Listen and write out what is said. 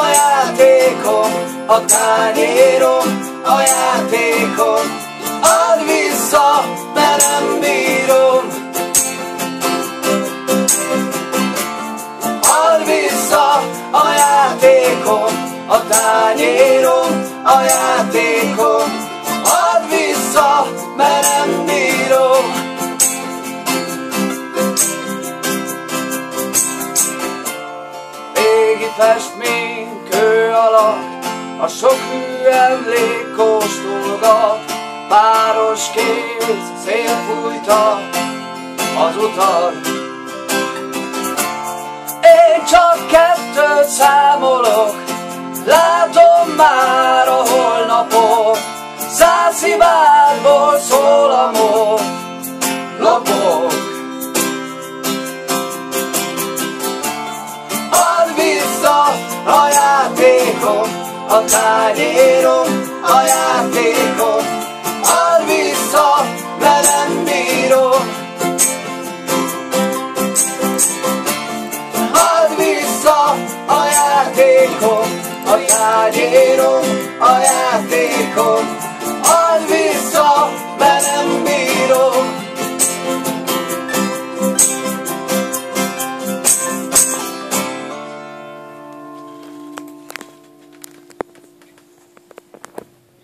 a játékom, a tányérom, a játékom. Add vissza, mert nem bírom. Add vissza a játékom, a tányérom, a játékom. Add vissza, mert nem bírom. Régi festmény kő alatt a sok hű emlék kóstolgat. Páros kéz, szél fújta az utat. Én csak kettőt számolok, látom már a holnapot. 100 szivárból szól a mor, lopok. Add vissza a játékom, a tányérom, a játékom. Add vissza, mert nem bírom. Add vissza a játékom, a tányérom,